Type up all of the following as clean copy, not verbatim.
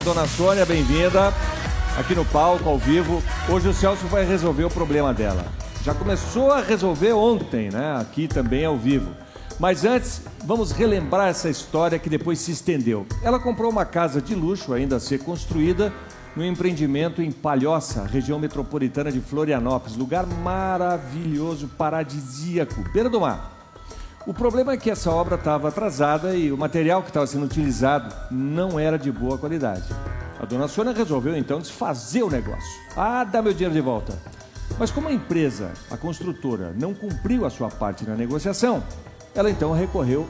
Dona Sônia, bem-vinda aqui no palco, ao vivo. Hoje o Celso vai resolver o problema dela. Já começou a resolver ontem, né? Aqui também ao vivo. Mas antes, vamos relembrar essa história que depois se estendeu. Ela comprou uma casa de luxo, ainda a ser construída, no empreendimento em Palhoça, região metropolitana de Florianópolis. Lugar maravilhoso, paradisíaco, beira do mar. O problema é que essa obra estava atrasada e o material que estava sendo utilizado não era de boa qualidade. A dona Sônia resolveu então desfazer o negócio. Ah, dá meu dinheiro de volta. Mas como a empresa, a construtora, não cumpriu a sua parte na negociação, ela então recorreu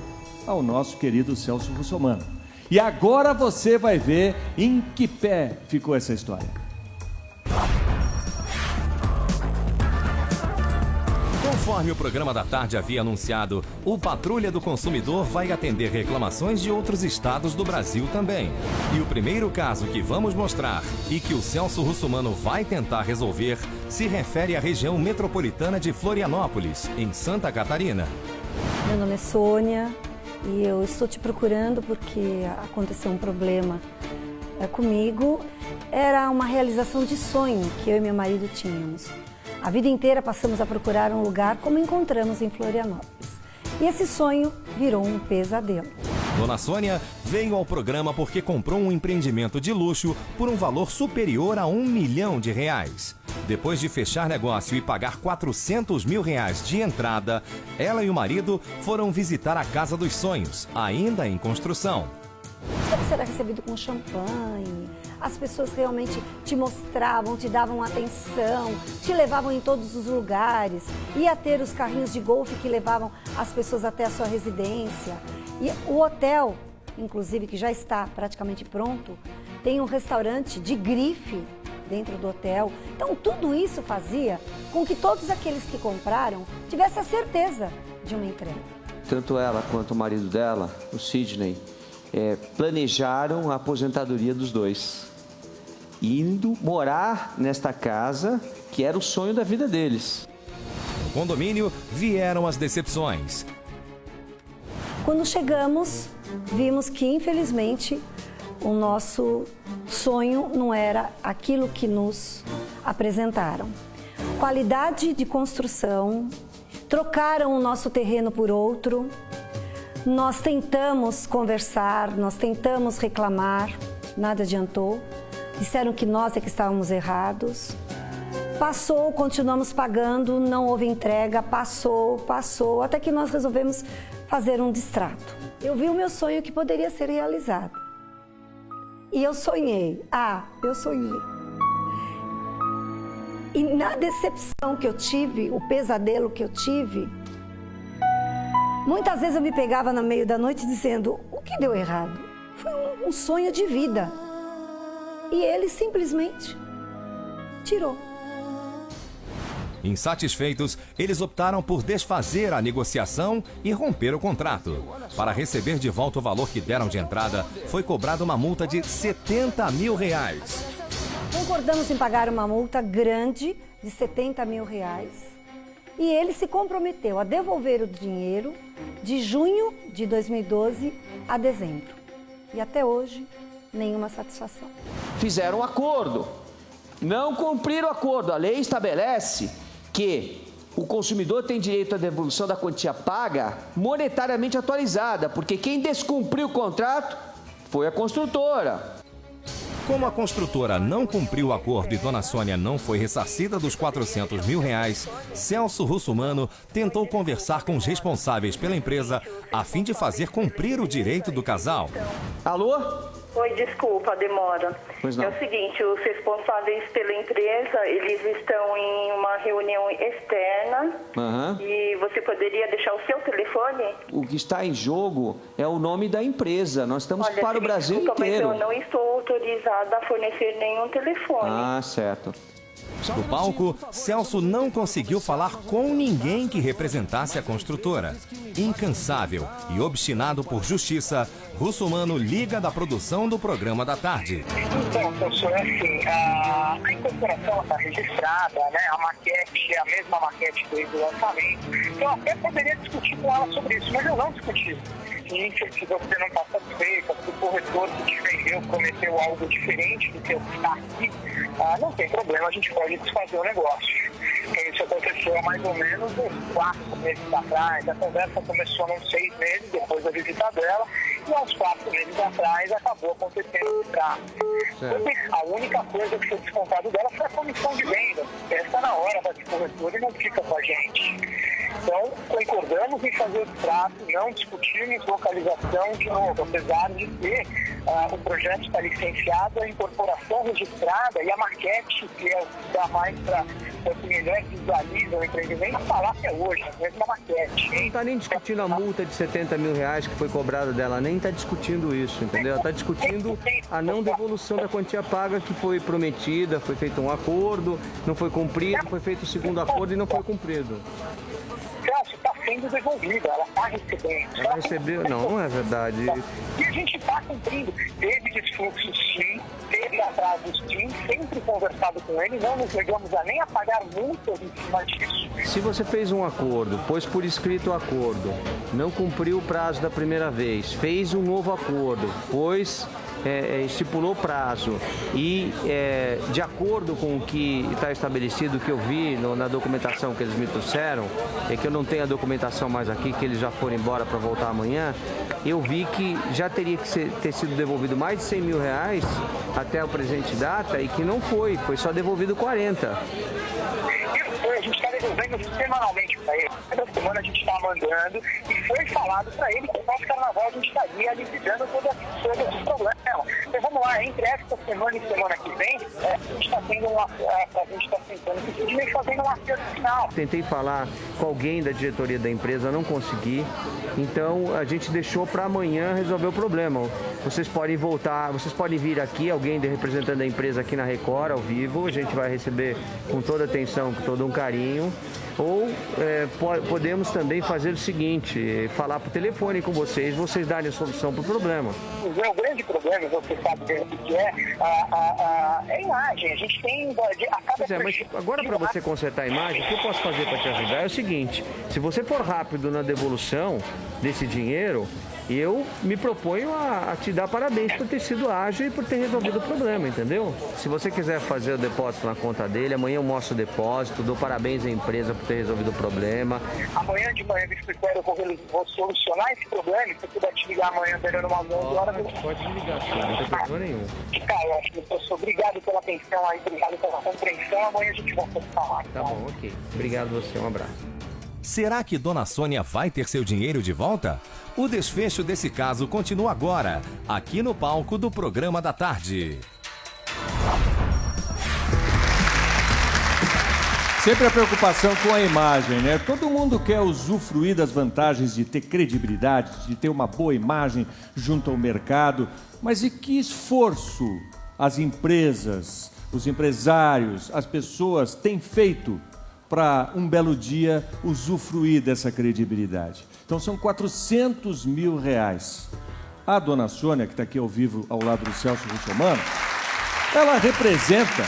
ao nosso querido Celso Russomano. E agora você vai ver em que pé ficou essa história. Conforme o programa da tarde havia anunciado, o Patrulha do Consumidor vai atender reclamações de outros estados do Brasil também. E o primeiro caso que vamos mostrar e que o Celso Russomano vai tentar resolver se refere à região metropolitana de Florianópolis, em Santa Catarina. Meu nome é Sônia e eu estou te procurando porque aconteceu um problema comigo. Era uma realização de sonho que eu e meu marido tínhamos. A vida inteira passamos a procurar um lugar como encontramos em Florianópolis. E esse sonho virou um pesadelo. Dona Sônia veio ao programa porque comprou um empreendimento de luxo por um valor superior a R$1 milhão. Depois de fechar negócio e pagar R$400 mil de entrada, ela e o marido foram visitar a Casa dos Sonhos, ainda em construção. Você era recebido com champanhe, as pessoas realmente te mostravam, te davam atenção, te levavam em todos os lugares, ia ter os carrinhos de golfe que levavam as pessoas até a sua residência. E o hotel, inclusive, que já está praticamente pronto, tem um restaurante de grife dentro do hotel. Então, tudo isso fazia com que todos aqueles que compraram tivessem a certeza de uma entrega. Tanto ela quanto o marido dela, o Sidney, planejaram a aposentadoria dos dois, indo morar nesta casa que era o sonho da vida deles. No condomínio vieram as decepções. Quando chegamos, vimos que, infelizmente, o nosso sonho não era aquilo que nos apresentaram. Qualidade de construção, trocaram o nosso terreno por outro. Nós tentamos conversar, nós tentamos reclamar, nada adiantou. Disseram que nós é que estávamos errados. Passou, continuamos pagando, não houve entrega, passou, até que nós resolvemos fazer um distrato. Eu vi o meu sonho que poderia ser realizado. E eu sonhei. Eu sonhei. E na decepção que eu tive, o pesadelo que eu tive, muitas vezes eu me pegava no meio da noite dizendo, o que deu errado? Foi um sonho de vida. E ele simplesmente tirou. Insatisfeitos, eles optaram por desfazer a negociação e romper o contrato. Para receber de volta o valor que deram de entrada, foi cobrada uma multa de R$70 mil. Concordamos em pagar uma multa grande de R$70 mil. E ele se comprometeu a devolver o dinheiro de junho de 2012 a dezembro. E até hoje, nenhuma satisfação. Fizeram um acordo, não cumpriram o acordo. A lei estabelece que o consumidor tem direito à devolução da quantia paga monetariamente atualizada, porque quem descumpriu o contrato foi a construtora. Como a construtora não cumpriu o acordo e Dona Sônia não foi ressarcida dos R$400 mil, Celso Russomano tentou conversar com os responsáveis pela empresa a fim de fazer cumprir o direito do casal. Alô? Oi, desculpa a demora. Pois não. É o seguinte, os responsáveis pela empresa, eles estão em uma reunião externa. E você poderia deixar o seu telefone? O que está em jogo é o nome da empresa. Nós estamos para o Brasil Mas inteiro. eu não estou autorizada a fornecer nenhum telefone. Ah, certo. No palco, Celso não conseguiu falar com ninguém que representasse a construtora. Incansável e obstinado por justiça, Russomano liga da produção do programa da tarde. Então, Celso, é assim, a incorporação está registrada, né? A maquete é a mesma maquete desde o lançamento. Eu até poderia discutir com ela sobre isso, mas eu não discuti. paciência se você não está satisfeita, se o corretor que te vendeu prometeu algo diferente do que está aqui, não tem problema, a gente pode desfazer o negócio. Isso aconteceu há mais ou menos uns 4 meses atrás. A conversa começou uns 6 meses depois da visita dela, e aos 4 meses atrás acabou acontecendo o trato. A única coisa que foi descontado dela foi a comissão de venda. Essa na hora da corretora e não fica com a gente. Então, concordamos em fazer o trato, não discutimos localização de novo, apesar de ter o projeto está licenciado, a incorporação registrada e a maquete, que é o que dá mais para que melhor visualiza o empreendimento, está lá até hoje, a mesma maquete. Não está nem discutindo a multa de 70 mil reais que foi cobrada dela, nem está discutindo isso, entendeu? Ela está discutindo a não devolução da quantia paga que foi prometida, foi feito um acordo, não foi cumprido, foi feito o segundo acordo e não foi cumprido. Celso, está sendo devolvida, ela está recebendo. Ela recebeu? Não é verdade. E a gente está cumprindo. Teve desfluxo sim, teve atrasos sim, sempre conversado com ele, não nos negamos a nem a pagar multas em cima disso. Se você fez um acordo, pôs por escrito o acordo, não cumpriu o prazo da primeira vez, fez um novo acordo, estipulou prazo e de acordo com o que está estabelecido, que eu vi na documentação que eles me trouxeram, que eu não tenho a documentação mais aqui, que eles já foram embora para voltar amanhã, eu vi que já teria que ter sido devolvido mais de 100 mil reais até a presente data e que não foi só devolvido 40. A gente está devolvendo semanalmente para ele. Cada semana a gente está mandando e foi falado para ele que no nosso carnaval a gente estaria liquidando todo esse problema. Então vamos lá, entre esta semana e semana que vem, a gente está tentando decidir e fazendo um acerto final. Tentei falar com alguém da diretoria da empresa, não consegui. Então a gente deixou para amanhã resolver o problema. Vocês podem voltar, vocês podem vir aqui, alguém representante da empresa aqui na Record, ao vivo. A gente vai receber com toda atenção, com todo um carinho. Ou podemos também fazer o seguinte, falar por telefone com vocês darem a solução para o problema. O grande problema, você sabe o que é a imagem. A gente tem... mas agora para você consertar a imagem, o que eu posso fazer para te ajudar é o seguinte, se você for rápido na devolução desse dinheiro, eu me proponho a te dar parabéns por ter sido ágil e por ter resolvido o problema, entendeu? Se você quiser fazer o depósito na conta dele, amanhã eu mostro o depósito, dou parabéns à empresa por ter resolvido o problema. Amanhã de manhã, eu vou solucionar esse problema, se você puder te ligar amanhã, durante umas 11 horas... Pode me ligar, sim, não tem problema nenhum. Tá ótimo, professor. Obrigado pela atenção aí, obrigado pela compreensão. Amanhã a gente volta a falar. Tá bom, ok. Obrigado a você, um abraço. Será que Dona Sônia vai ter seu dinheiro de volta? O desfecho desse caso continua agora, aqui no palco do Programa da Tarde. Sempre a preocupação com a imagem, né? Todo mundo quer usufruir das vantagens de ter credibilidade, de ter uma boa imagem junto ao mercado. Mas e que esforço as empresas, os empresários, as pessoas têm feito para um belo dia usufruir dessa credibilidade? Então são 400 mil reais. A Dona Sônia, que está aqui ao vivo ao lado do Celso Russomano, ela representa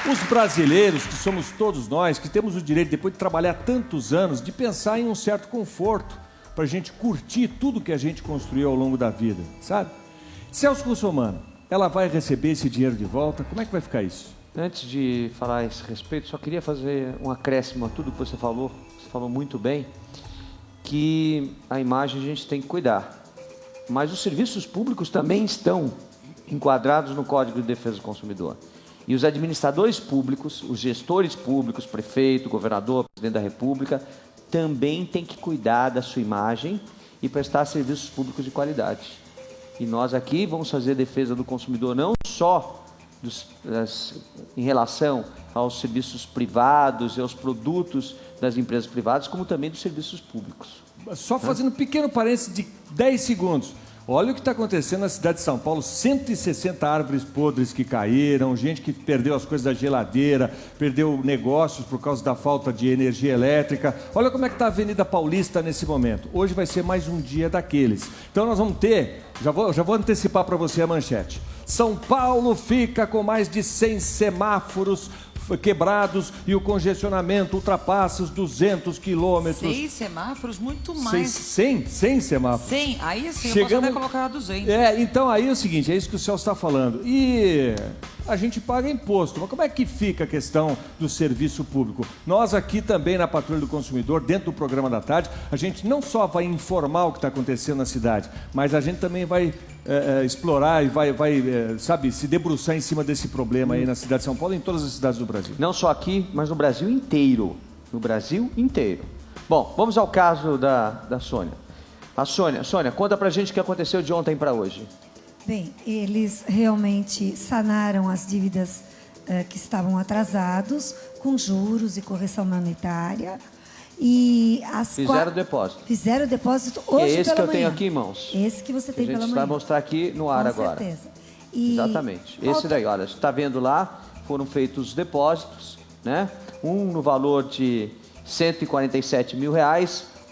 os brasileiros, que somos todos nós, que temos o direito, depois de trabalhar tantos anos, de pensar em um certo conforto, para a gente curtir tudo que a gente construiu ao longo da vida, sabe? Celso Russomano, ela vai receber esse dinheiro de volta? Como é que vai ficar isso? Antes de falar a esse respeito, só queria fazer um acréscimo a tudo que você falou muito bem, que a imagem a gente tem que cuidar. Mas os serviços públicos também estão enquadrados no Código de Defesa do Consumidor. E os administradores públicos, os gestores públicos, prefeito, governador, presidente da República, também têm que cuidar da sua imagem e prestar serviços públicos de qualidade. E nós aqui vamos fazer a defesa do consumidor não só em relação aos serviços privados e aos produtos das empresas privadas, como também dos serviços públicos. Só fazendo um pequeno parênteses de 10 segundos. Olha o que está acontecendo na cidade de São Paulo, 160 árvores podres que caíram, gente que perdeu as coisas da geladeira, perdeu negócios por causa da falta de energia elétrica. Olha como é que está a Avenida Paulista nesse momento. Hoje vai ser mais um dia daqueles. Então nós vamos ter, já vou antecipar para você a manchete. São Paulo fica com mais de 100 semáforos quebrados e o congestionamento ultrapassa os 200 quilômetros. 6 semáforos, muito mais. 100 semáforos. 100, aí sim, eu posso até colocar 200. Então aí é o seguinte, é isso que o Celso está falando. E a gente paga imposto, mas como é que fica a questão do serviço público? Nós aqui também na Patrulha do Consumidor, dentro do programa da tarde, a gente não só vai informar o que está acontecendo na cidade, mas a gente também vai explorar e vai sabe, se debruçar em cima desse problema aí na cidade de São Paulo e em todas as cidades do Brasil. Não só aqui, mas no Brasil inteiro. No Brasil inteiro. Bom, vamos ao caso da Sônia. A Sônia, conta pra gente o que aconteceu de ontem para hoje. Bem, eles realmente sanaram as dívidas que estavam atrasados, com juros e correção monetária. E fizeram o depósito. Fizeram o depósito hoje pela manhã. É esse que eu tenho aqui em mãos. Esse que você tem pela manhã. A gente vai mostrar aqui no ar agora. Com certeza. Exatamente. Esse daí, olha, você está vendo lá, foram feitos os depósitos, né? Um no valor de R$147 mil,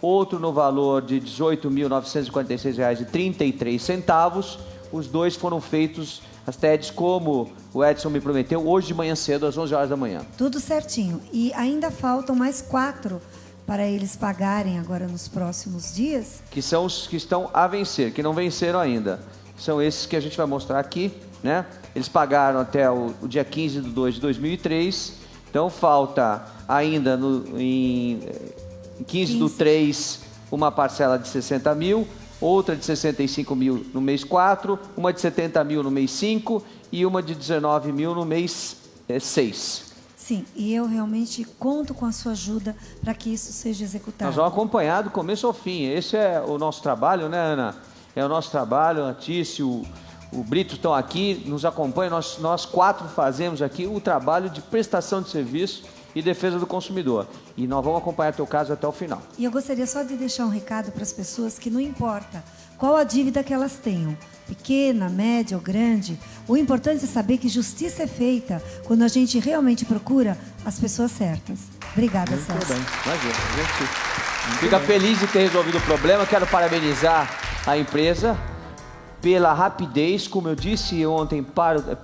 outro no valor de R$18.946,33. Os dois foram feitos, as TEDs, como o Edson me prometeu, hoje de manhã cedo, às 11 horas da manhã. Tudo certinho. E ainda faltam mais 4 para eles pagarem agora nos próximos dias. Que são os que estão a vencer, que não venceram ainda. São esses que a gente vai mostrar aqui, né? Eles pagaram até o dia 15/2/2003, então falta ainda em 15/3 uma parcela de 60 mil, outra de 65 mil no mês 4, uma de 70 mil no mês 5 e uma de 19 mil no mês 6. Sim, e eu realmente conto com a sua ajuda para que isso seja executado. Nós vamos acompanhar do começo ao fim. Esse é o nosso trabalho, né, Ana? É o nosso trabalho. A Tício, o Brito estão aqui, nos acompanham. Nós 4 fazemos aqui o trabalho de prestação de serviço e defesa do consumidor. E nós vamos acompanhar teu caso até o final. E eu gostaria só de deixar um recado para as pessoas que não importa qual a dívida que elas tenham, pequena, média ou grande, o importante é saber que justiça é feita quando a gente realmente procura as pessoas certas. Obrigada, Celso. Muito bem. Imagina, a gente fica feliz de ter resolvido o problema. Quero parabenizar a empresa pela rapidez, como eu disse ontem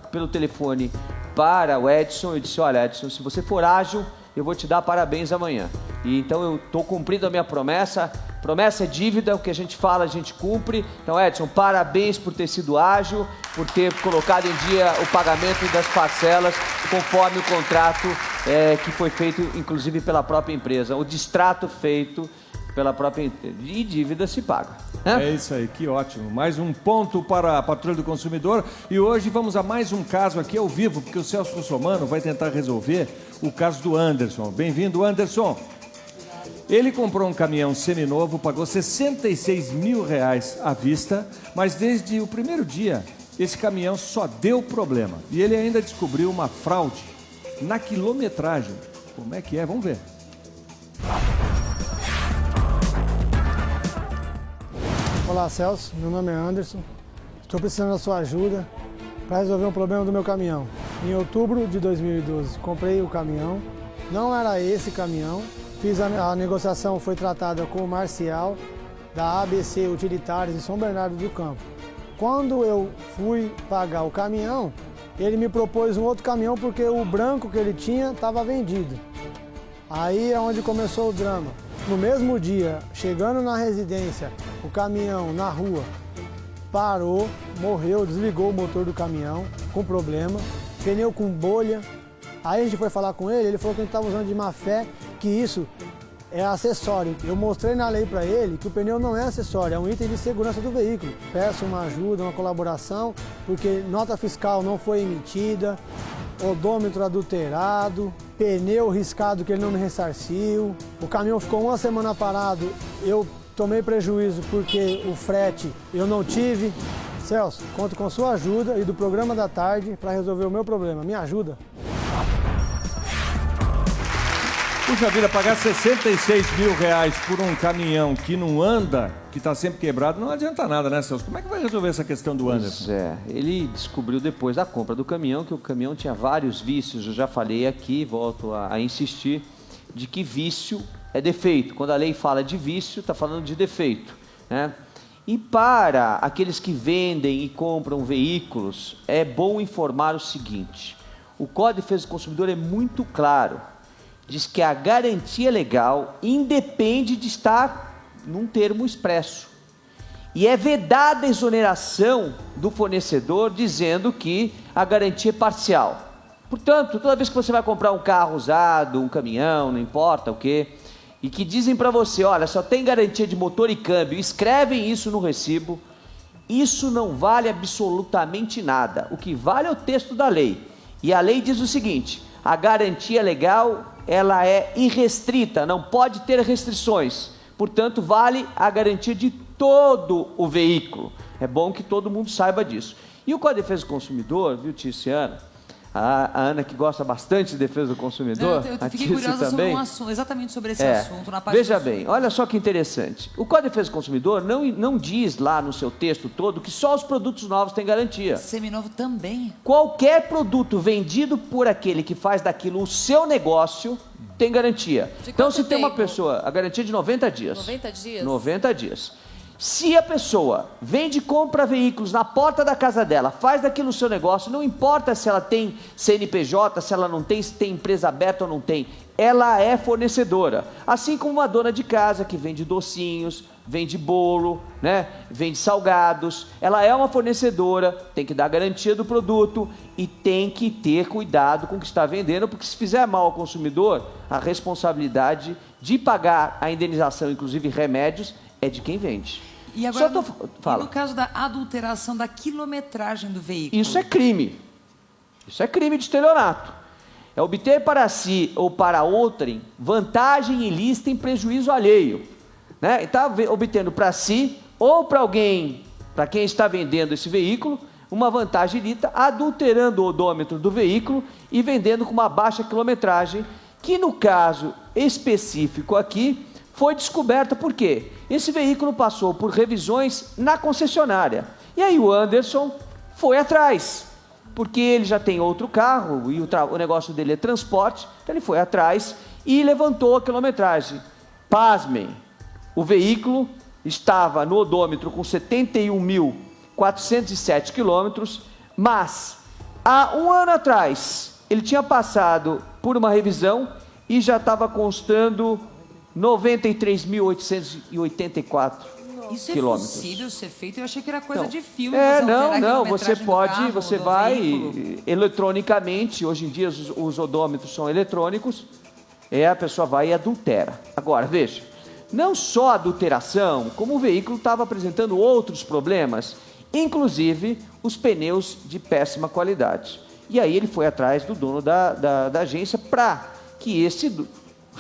pelo telefone para o Edson. Eu disse, olha, Edson, se você for ágil, eu vou te dar parabéns amanhã. E então eu estou cumprindo a minha promessa. Promessa é dívida, o que a gente fala a gente cumpre. Então, Edson, parabéns por ter sido ágil, por ter colocado em dia o pagamento das parcelas conforme o contrato que foi feito, inclusive, pela própria empresa. O distrato feito pela própria empresa. E dívida se paga. É isso aí, que ótimo. Mais um ponto para a Patrulha do Consumidor. E hoje vamos a mais um caso aqui ao vivo, porque o Celso Russomano vai tentar resolver o caso do Anderson. Bem-vindo, Anderson. Ele comprou um caminhão seminovo, pagou R$66 mil à vista, mas desde o primeiro dia, esse caminhão só deu problema. E ele ainda descobriu uma fraude na quilometragem. Como é que é? Vamos ver. Olá, Celso. Meu nome é Anderson. Estou precisando da sua ajuda para resolver um problema do meu caminhão. Em outubro de 2012, comprei o caminhão. Não era esse caminhão. Fiz a negociação, foi tratada com o Marcial, da ABC Utilitários em São Bernardo do Campo. Quando eu fui pagar o caminhão, ele me propôs um outro caminhão porque o branco que ele tinha estava vendido. Aí é onde começou o drama. No mesmo dia, chegando na residência, o caminhão na rua parou, morreu, desligou o motor do caminhão com problema, pneu com bolha. Aí a gente foi falar com ele, ele falou que a gente estava usando de má fé, que isso é acessório. Eu mostrei na lei para ele que o pneu não é acessório, é um item de segurança do veículo. Peço uma ajuda, uma colaboração, porque nota fiscal não foi emitida, odômetro adulterado, pneu riscado que ele não me ressarciu. O caminhão ficou uma semana parado, eu tomei prejuízo porque o frete eu não tive. Celso, conto com sua ajuda e do programa da tarde para resolver o meu problema. Me ajuda? Puxa vida, pagar R$66 mil por um caminhão que não anda, que está sempre quebrado, não adianta nada, né, Celso? Como é que vai resolver essa questão do Anderson? Pois é, ele descobriu depois da compra do caminhão que o caminhão tinha vários vícios. Eu já falei aqui, volto a insistir, de que vício é defeito. Quando a lei fala de vício, está falando de defeito, né? E para aqueles que vendem e compram veículos, é bom informar o seguinte: o Código de Defesa do Consumidor é muito claro. Diz que a garantia legal independe de estar num termo expresso. E é vedada a exoneração do fornecedor dizendo que a garantia é parcial. Portanto, toda vez que você vai comprar um carro usado, um caminhão, não importa o quê, e que dizem para você, olha, só tem garantia de motor e câmbio, escrevem isso no recibo, isso não vale absolutamente nada. O que vale é o texto da lei. E a lei diz o seguinte, a garantia legal, ela é irrestrita, não pode ter restrições. Portanto, vale a garantia de todo o veículo. É bom que todo mundo saiba disso. E o Código de Defesa do Consumidor, viu, Tiziana? A Ana, que gosta bastante de defesa do consumidor, eu fiquei curiosa sobre um assunto, exatamente sobre esse assunto. Na parte veja bem, olha só que interessante. O Código de Defesa do Consumidor não diz lá no seu texto todo que só os produtos novos têm garantia. Seminovo também. Qualquer produto vendido por aquele que faz daquilo o seu negócio tem garantia. Então, se tem uma pessoa, a garantia é de 90 dias. 90 dias? 90 dias. Se a pessoa vende e compra veículos na porta da casa dela, faz daquilo o seu negócio, não importa se ela tem CNPJ, se ela não tem, se tem empresa aberta ou não tem, ela é fornecedora. Assim como uma dona de casa que vende docinhos, vende bolo, né? Vende salgados, ela é uma fornecedora, tem que dar garantia do produto e tem que ter cuidado com o que está vendendo, porque se fizer mal ao consumidor, a responsabilidade de pagar a indenização, inclusive remédios, é de quem vende. E agora, no caso da adulteração da quilometragem do veículo? Isso é crime. Isso é crime de estelionato. É obter para si ou para outrem vantagem ilícita em prejuízo alheio. Né? Está obtendo para si ou para alguém, para quem está vendendo esse veículo, uma vantagem ilícita, adulterando o odômetro do veículo e vendendo com uma baixa quilometragem, que no caso específico aqui, foi descoberta por quê? Esse veículo passou por revisões na concessionária. E aí o Anderson foi atrás, porque ele já tem outro carro e o negócio dele é transporte, então ele foi atrás e levantou a quilometragem. Pasmem, o veículo estava no odômetro com 71.407 quilômetros, mas há um ano atrás ele tinha passado por uma revisão e já estava constando 93.884 Isso quilômetros. É possível ser feito? Eu achei que era coisa de filme. Não, você pode, você vai eletronicamente, hoje em dia os odômetros são eletrônicos, a pessoa vai e adultera. Agora, veja, não só a adulteração, como o veículo estava apresentando outros problemas, inclusive os pneus de péssima qualidade. E aí ele foi atrás do dono da agência para que esse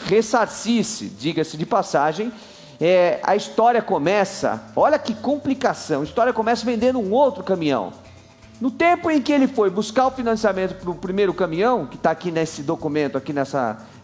ressarcisse, diga-se de passagem. A história começa, olha que complicação, a história começa vendendo um outro caminhão. No tempo em que ele foi buscar o financiamento para o primeiro caminhão, que está aqui nesse documento, aqui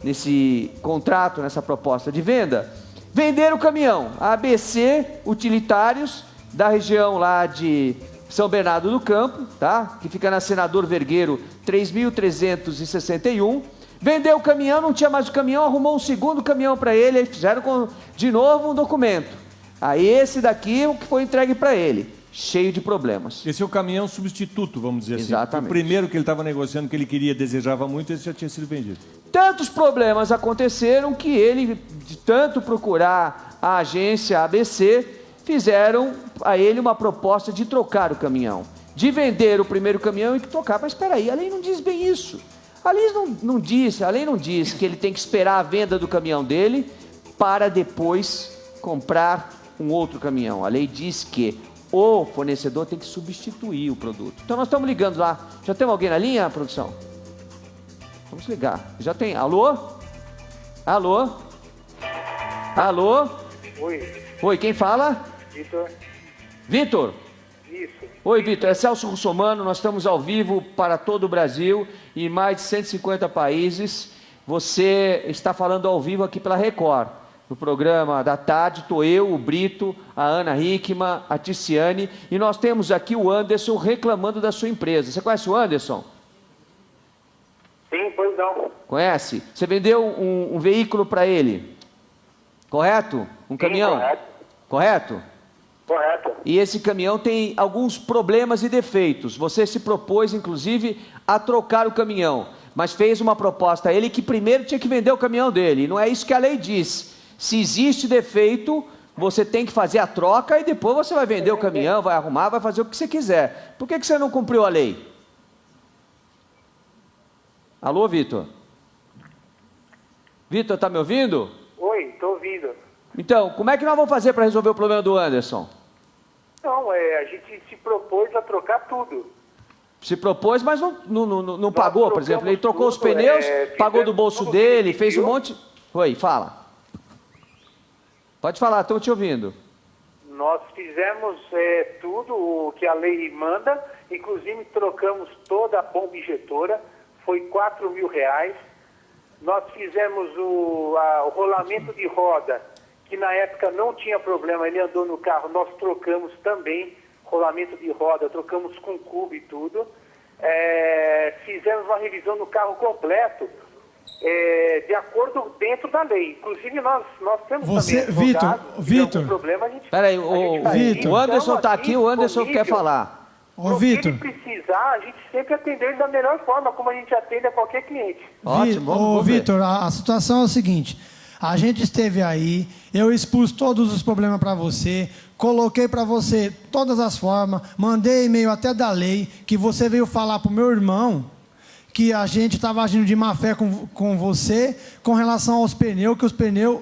nesse contrato, nessa proposta de venda, venderam o caminhão, a ABC Utilitários, da região lá de São Bernardo do Campo, tá? Que fica na Senador Vergueiro 3.361, vendeu o caminhão, não tinha mais o caminhão, arrumou um segundo caminhão para ele, aí fizeram de novo um documento. Aí esse daqui, o que foi entregue para ele, cheio de problemas. Esse é o caminhão substituto, vamos dizer assim. Exatamente. O primeiro que ele estava negociando, que ele queria, desejava muito, esse já tinha sido vendido. Tantos problemas aconteceram que ele, de tanto procurar a agência ABC, fizeram a ele uma proposta de trocar o caminhão, de vender o primeiro caminhão e trocar. Mas espera aí, a lei não diz bem isso. A lei não diz que ele tem que esperar a venda do caminhão dele para depois comprar um outro caminhão. A lei diz que o fornecedor tem que substituir o produto. Então nós estamos ligando lá. Já tem alguém na linha, produção? Vamos ligar. Já tem. Alô? Alô? Alô? Oi, quem fala? Vitor. Vitor? Isso. Oi, Vitor, é Celso Russomano, nós estamos ao vivo para todo o Brasil e mais de 150 países. Você está falando ao vivo aqui pela Record, no programa da tarde. Estou eu, o Brito, a Ana Hickman, a Tiziane, e nós temos aqui o Anderson reclamando da sua empresa. Você conhece o Anderson? Sim, pois não. Conhece? Você vendeu um veículo para ele, correto? Um caminhão? Correto. Correto? Correto. E esse caminhão tem alguns problemas e defeitos. Você se propôs, inclusive, a trocar o caminhão, mas fez uma proposta a ele que primeiro tinha que vender o caminhão dele. E não é isso que a lei diz. Se existe defeito, você tem que fazer a troca e depois você vai vender o caminhão, vai arrumar, vai fazer o que você quiser. Por que você não cumpriu a lei? Alô, Vitor? Vitor, tá me ouvindo? Oi, tô ouvindo. Então, como é que nós vamos fazer para resolver o problema do Anderson? Não, a gente se propôs a trocar tudo. Se propôs, mas não pagou, por exemplo. Ele trocou os pneus, pagou do bolso dele, fez um monte... Oi, fala. Pode falar, estão te ouvindo. Nós fizemos tudo o que a lei manda, inclusive trocamos toda a bomba injetora, foi R$4.000. Nós fizemos o rolamento de roda, que na época não tinha problema, ele andou no carro, nós trocamos também, rolamento de roda, trocamos com cubo e tudo. Fizemos uma revisão no carro completo, de acordo dentro da lei. Inclusive nós temos também Vitor, problema, a gente... Peraí, o Anderson está aqui, o Anderson quer falar. Ô, Vitor. Se ele precisar, a gente sempre atende ele da melhor forma, como a gente atende a qualquer cliente. Ótimo, Ô, Vitor, a situação é o seguinte, a gente esteve aí, eu expus todos os problemas para você, coloquei para você todas as formas, mandei e-mail até da lei, que você veio falar para o meu irmão que a gente estava agindo de má fé com você com relação aos pneus, que os pneus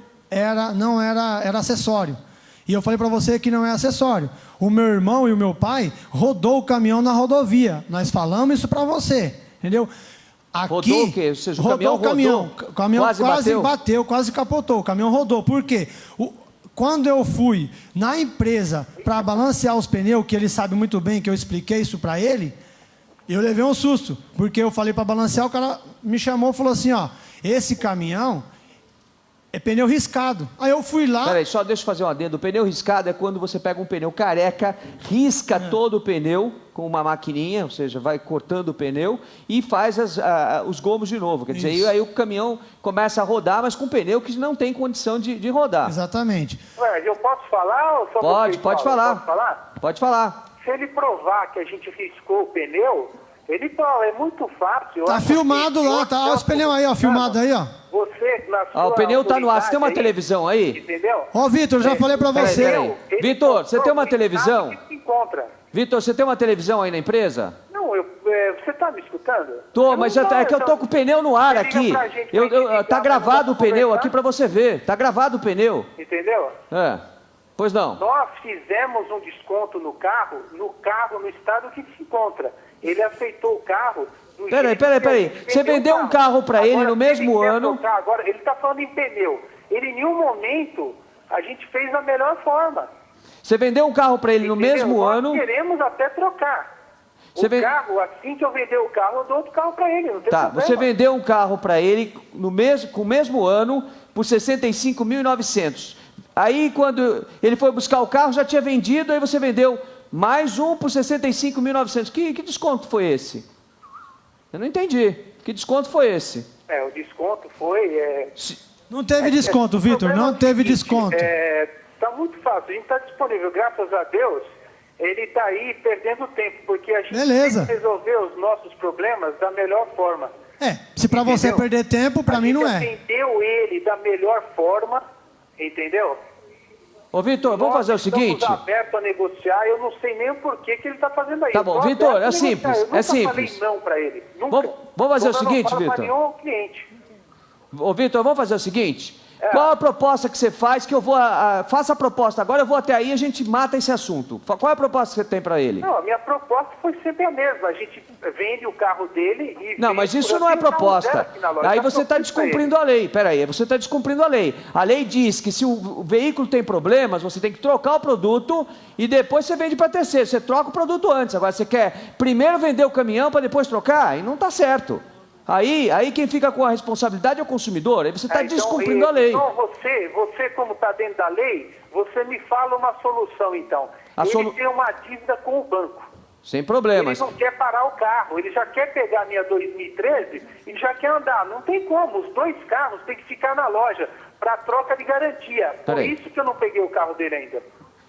não era acessório. E eu falei para você que não é acessório. O meu irmão e o meu pai rodou o caminhão na rodovia. Nós falamos isso para você, entendeu? Aqui, rodou o quê? Ou seja, rodou o caminhão. O caminhão quase bateu, quase capotou. O caminhão rodou. Por quê? Quando eu fui na empresa para balancear os pneus, que ele sabe muito bem que eu expliquei isso para ele, eu levei um susto. Porque eu falei para balancear, o cara me chamou e falou assim, ó, esse caminhão é pneu riscado. Aí eu fui lá... Peraí, só deixa eu fazer um adendo. O pneu riscado é quando você pega um pneu careca, risca todo o pneu com uma maquininha, ou seja, vai cortando o pneu e faz os gomos de novo. Quer dizer, e aí o caminhão começa a rodar, mas com um pneu que não tem condição de rodar. Exatamente. Ué, eu posso falar? Ou só pode falar. Posso falar? Pode falar. Se ele provar que a gente riscou o pneu, ele prova, é muito fácil. Tá filmado lá, tá? Olha os pneus aí, ó, filmado aí, ó. Você, na sua o pneu tá no ar. Você tem uma televisão aí? Entendeu? Ó, Vitor, já falei pra você. Peraí. Vitor, você tem uma televisão? Vitor, você tem uma televisão aí na empresa? Não, você tá me escutando? Tô, mas é que eu tô com o pneu no ar aqui. Tá gravado o pneu aqui pra você ver. Tá gravado o pneu. Entendeu? Pois não. Nós fizemos um desconto no carro, no estado que se encontra. Ele aceitou o carro... Peraí. Você vendeu um carro para ele no mesmo ano... Agora, ele está falando em pneu. Ele, em nenhum momento, a gente fez da melhor forma. Você vendeu um carro para ele no mesmo ano... Nós queremos até trocar. Carro, assim que eu vender o carro, eu dou outro carro para ele, não tem problema. Você vendeu um carro para ele com o mesmo ano por R$ 65.900. Aí, quando ele foi buscar o carro, já tinha vendido, aí você vendeu mais um por R$ 65.900. Que desconto foi esse? Eu não entendi. Que desconto foi esse? O desconto foi... Não teve desconto, Vitor, não teve desconto. Está muito fácil, a gente está disponível, graças a Deus, ele está aí perdendo tempo, porque a gente tem que resolver os nossos problemas da melhor forma. Se para você perder tempo, para mim não é. A gente atendeu ele da melhor forma, entendeu? Ô, Vitor, vamos fazer o seguinte... Estamos abertos a negociar, eu não sei nem o porquê que ele está fazendo aí. Tá bom, Vitor, é simples, eu nunca falei não para ele. Nunca. Vamos fazer o seguinte, Vitor. Nenhum cliente. Ô, Vitor, vamos fazer o seguinte... Qual a proposta que você faz que eu vou... faça a proposta agora, eu vou até aí e a gente mata esse assunto. Qual é a proposta que você tem para ele? Não, a minha proposta foi sempre a mesma. A gente vende o carro dele e... Não, mas isso não é proposta. Aí você está descumprindo a lei. Peraí, você está descumprindo a lei. A lei diz que se o veículo tem problemas, você tem que trocar o produto e depois você vende para terceiro. Você troca o produto antes. Agora, você quer primeiro vender o caminhão para depois trocar? E não está certo. Aí quem fica com a responsabilidade é o consumidor. Aí você está descumprindo a lei. Então, você como está dentro da lei, você me fala uma solução, então. Ele tem uma dívida com o banco. Sem problemas. Ele não quer parar o carro, ele já quer pegar a minha 2013 e já quer andar. Não tem como, os dois carros têm que ficar na loja para troca de garantia. Por isso que eu não peguei o carro dele ainda.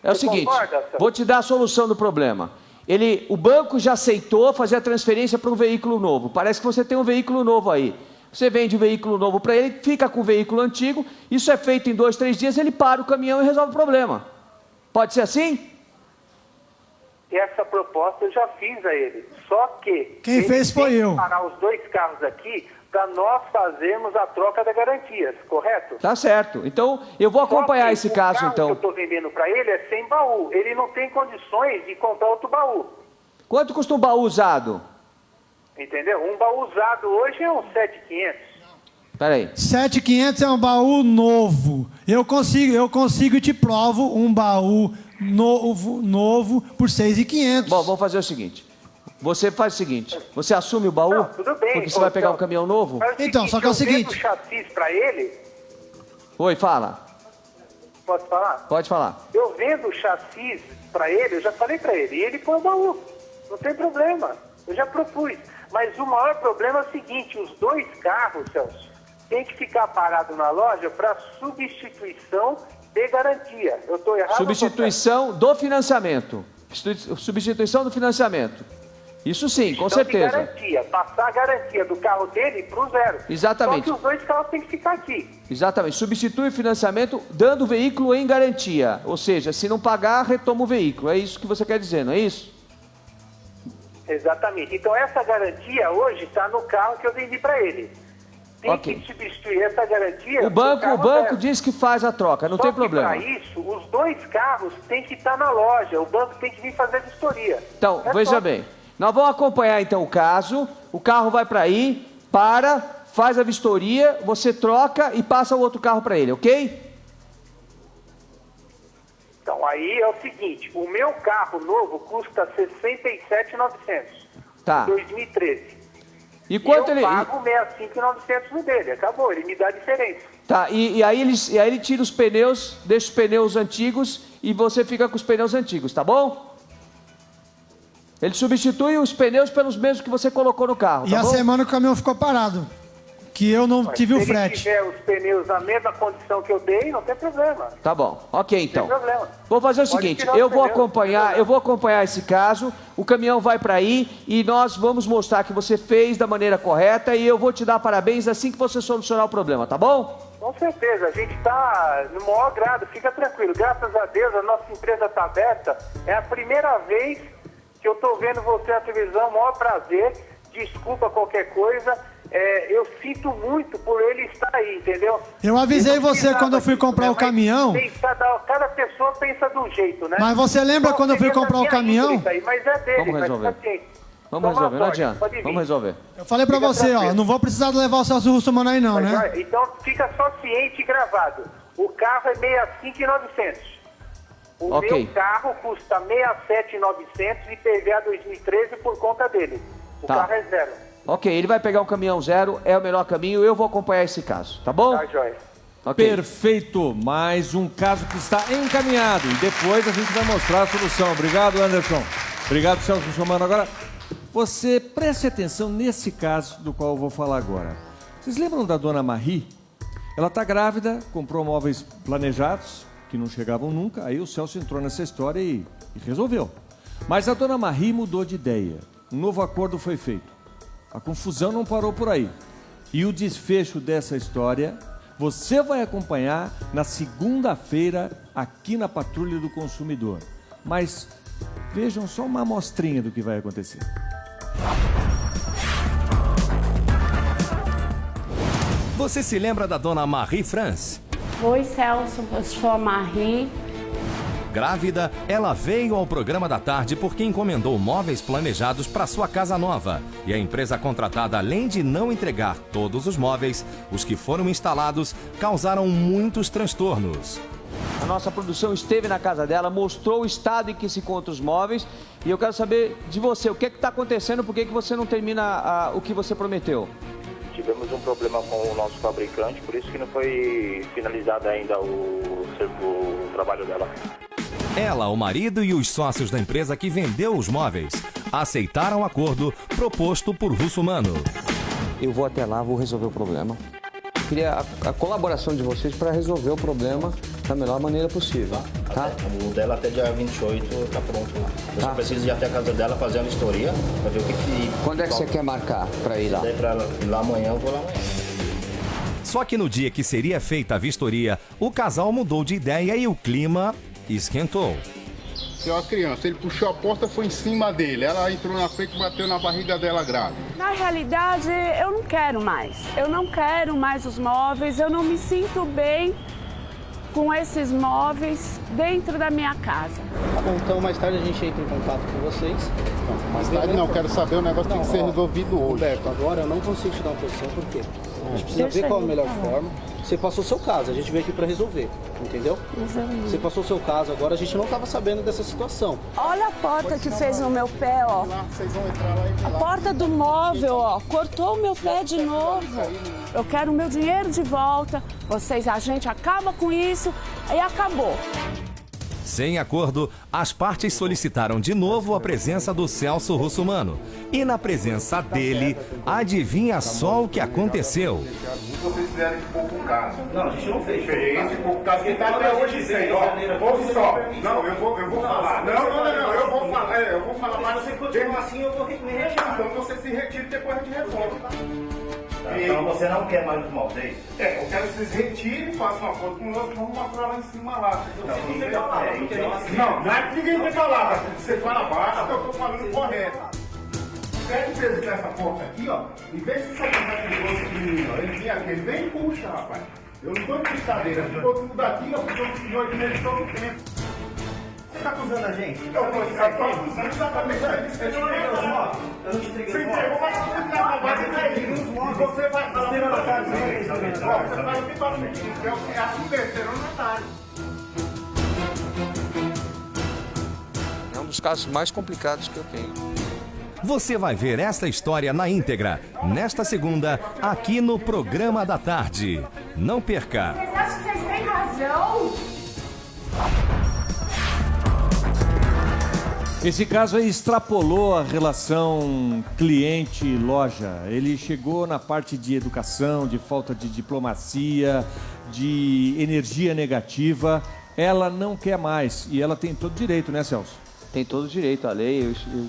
É o seguinte, vou te dar a solução do problema. O banco já aceitou fazer a transferência para um veículo novo. Parece que você tem um veículo novo aí. Você vende o veículo novo para ele, fica com o veículo antigo, isso é feito em 2, 3 dias, ele para o caminhão e resolve o problema. Pode ser assim? Essa proposta eu já fiz a ele. Só que... Quem fez foi eu. Parar os 2 carros aqui para nós fazermos a troca das garantias, correto? Tá certo. Então, eu vou acompanhar esse caso, então. O que eu estou vendendo para ele é sem baú. Ele não tem condições de comprar outro baú. Quanto custa um baú usado? Entendeu? Um baú usado hoje é uns 7.500. Peraí. 7.500 é um baú novo. Eu consigo e te provo um baú novo por 6.500. Bom, vamos fazer o seguinte. Você faz o seguinte, você assume o baú? Não, tudo bem. Porque você vai pegar um caminhão novo? Então, só que é o seguinte... Eu vendo o chassis para ele... Oi, fala. Posso falar? Pode falar. Eu vendo o chassis para ele, eu já falei para ele, e ele põe o baú. Não tem problema. Eu já propus. Mas o maior problema é o seguinte, os 2 carros, Celso, tem que ficar parado na loja para substituição de garantia. Eu estou errado? Substituição do financiamento. Substituição do financiamento. Isso sim, com certeza. De garantia, passar a garantia do carro dele para o 0. Exatamente. Só que os 2 carros têm que ficar aqui. Exatamente. Substitui o financiamento dando o veículo em garantia. Ou seja, se não pagar, retoma o veículo. É isso que você quer dizer, não é isso? Exatamente. Então essa garantia hoje está no carro que eu vendi para ele. Tem que substituir essa garantia. O banco diz que faz a troca, não tem problema. Para isso, os 2 carros têm que estar na loja. O banco tem que vir fazer a vistoria. Então, veja bem. Nós vamos acompanhar então o caso. O carro vai para aí, faz a vistoria, você troca e passa o outro carro para ele, ok? Então, aí é o seguinte, o meu carro novo custa R$ 67.900, tá. 2013. E quanto eu pago R$ 65.900 no dele, acabou, ele me dá a diferença. Tá, e aí ele tira os pneus, deixa os pneus antigos e você fica com os pneus antigos, tá bom? Ele substitui os pneus pelos mesmos que você colocou no carro, tá bom? E a semana que o caminhão ficou parado. Que eu não tive o frete. Se ele tiver os pneus na mesma condição que eu dei, não tem problema. Tá bom, ok então. Não tem problema. Vou fazer o seguinte, eu vou acompanhar esse caso, o caminhão vai para aí e nós vamos mostrar que você fez da maneira correta e eu vou te dar parabéns assim que você solucionar o problema, tá bom? Com certeza, a gente está no maior grado, fica tranquilo. Graças a Deus, a nossa empresa está aberta. É a primeira vez que eu estou vendo você na televisão, maior prazer. Desculpa qualquer coisa. Eu sinto muito por ele estar aí, entendeu? Eu avisei você quando eu fui comprar o caminhão. Cada pessoa pensa de um jeito, né? Mas você lembra quando eu fui comprar o caminhão? Mas é dele, vamos resolver. Vamos resolver, não adianta. Vamos resolver. Eu falei pra você, ó, não vou precisar levar o Celso Russomano aí não, né? Então fica só ciente e gravado. O carro é 65.900. O meu carro custa 67.900 e PVA 2013 por conta dele. O carro é 0. Ok, ele vai pegar um caminhão 0, é o melhor caminho, eu vou acompanhar esse caso, tá bom? Tá, joia. Okay. Perfeito, mais um caso que está encaminhado e depois a gente vai mostrar a solução. Obrigado, Anderson. Obrigado, Celso Russomano. Agora, você preste atenção nesse caso do qual eu vou falar agora. Vocês lembram da dona Marie? Ela está grávida, comprou móveis planejados, que não chegavam nunca, aí o Celso entrou nessa história e resolveu. Mas a dona Marie mudou de ideia, um novo acordo foi feito. A confusão não parou por aí. E o desfecho dessa história você vai acompanhar na segunda-feira aqui na Patrulha do Consumidor. Mas vejam só uma amostrinha do que vai acontecer. Você se lembra da dona Marie France? Oi, Celso, eu sou a Marie. Grávida, ela veio ao programa da tarde porque encomendou móveis planejados para sua casa nova. E a empresa contratada, além de não entregar todos os móveis, os que foram instalados causaram muitos transtornos. A nossa produção esteve na casa dela, mostrou o estado em que se encontram os móveis. E eu quero saber de você, o que está acontecendo, por que você não termina o que você prometeu? Tivemos um problema com o nosso fabricante, por isso que não foi finalizado ainda o trabalho dela. Ela, o marido e os sócios da empresa que vendeu os móveis aceitaram o acordo proposto por Russomano. Eu vou até lá, vou resolver o problema. Queria a colaboração de vocês para resolver o problema da melhor maneira possível. Tá? O dela até dia 28 tá pronto lá. Eu só preciso ir até a casa dela fazer a vistoria pra ver o que... Quando é que você quer marcar pra ir lá? Se der pra ir lá amanhã, eu vou lá amanhã. Só que no dia que seria feita a vistoria, o casal mudou de ideia e o clima esquentou. A criança, ele puxou a porta, foi em cima dele. Ela entrou na frente e bateu na barriga dela grávida. Na realidade, eu não quero mais. Eu não quero mais os móveis, eu não me sinto bem com esses móveis dentro da minha casa. Tá bom, então mais tarde a gente entra em contato com vocês. Não, mais tarde não, quero saber, o negócio tem que ser resolvido hoje. Roberto, agora eu não consigo te dar uma posição, por quê? A gente precisa ver qual é a melhor forma. Você passou o seu caso, a gente veio aqui para resolver, entendeu? Exatamente. Você passou o seu caso, agora a gente não estava sabendo dessa situação. Olha a porta que fez no meu pé, ó. A porta do móvel, ó, cortou o meu pé de novo. Eu quero o meu dinheiro de volta. A gente acaba com isso e acabou. Sem acordo, as partes solicitaram de novo a presença do Celso Russumano. E na presença dele, adivinha só o que aconteceu. Vocês fizeram de pouco caso. Não, a gente não fez. Fez de pouco caso, que tá até hoje sem, ó. Ouve só. Não, eu vou falar. Não, eu vou falar. Eu vou falar, mas se você continuar assim, eu vou me retirar. Então você se retira e depois a gente resolve. Então você não quer mais os móveis? Eu quero que vocês retirem, façam um acordo com o outro, vamos mostrar lá em cima lá. Não é que ninguém tem palavra. Você fala baixo, eu tô falando correto. Pega o peso dessa porta aqui, ó, e vê se sai mais perigoso que o menino. Ele vem aqui, ele vem e puxa, rapaz. Eu não tô de brincadeira, ficou tudo daqui, ó, porque eu senhor de medo todo o tempo. Você tá acusando a gente? Eu tô acusando exatamente isso. Eu não te entreguei Você entregou, mas você não vai entregar nos móveis. E você vai falar pra casa dele. Você vai me bater, que é assim terceiro notário. É um dos casos mais complicados que eu tenho. Você vai ver esta história na íntegra, nesta segunda, aqui no Programa da Tarde. Não perca! Vocês acham que vocês têm razão? Esse caso aí extrapolou a relação cliente-loja. Ele chegou na parte de educação, de falta de diplomacia, de energia negativa. Ela não quer mais e ela tem todo direito, né, Celso? Tem todo direito, a lei, eu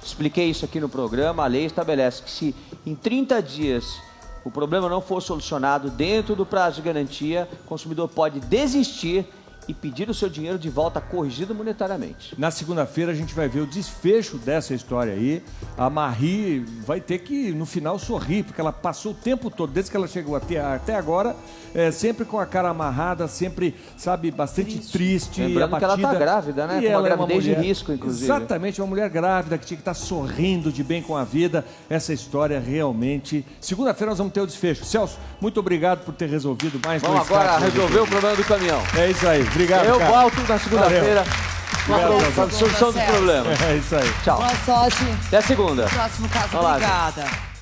expliquei isso aqui no programa, a lei estabelece que se em 30 dias o problema não for solucionado dentro do prazo de garantia, o consumidor pode desistir e pedir o seu dinheiro de volta corrigido monetariamente. Na segunda-feira a gente vai ver o desfecho dessa história aí. A Marie vai ter que, no final, sorrir, porque ela passou o tempo todo, desde que ela chegou até agora, sempre com a cara amarrada, sempre, sabe, bastante triste, lembrando abatida. que ela está grávida, né? E Com ela uma gravidez é uma mulher, de risco, inclusive. Exatamente, uma mulher grávida que tinha que estar sorrindo de bem com a vida. Essa história realmente... Segunda-feira nós vamos ter o desfecho. Celso, muito obrigado por ter resolvido mais. Vamos agora resolver o problema do caminhão. É isso aí. Obrigado, eu cara. volto na segunda-feira com a solução do problema. É isso aí. Tchau. Boa sorte. Até segunda. Próximo caso. Vamos lá, Obrigada.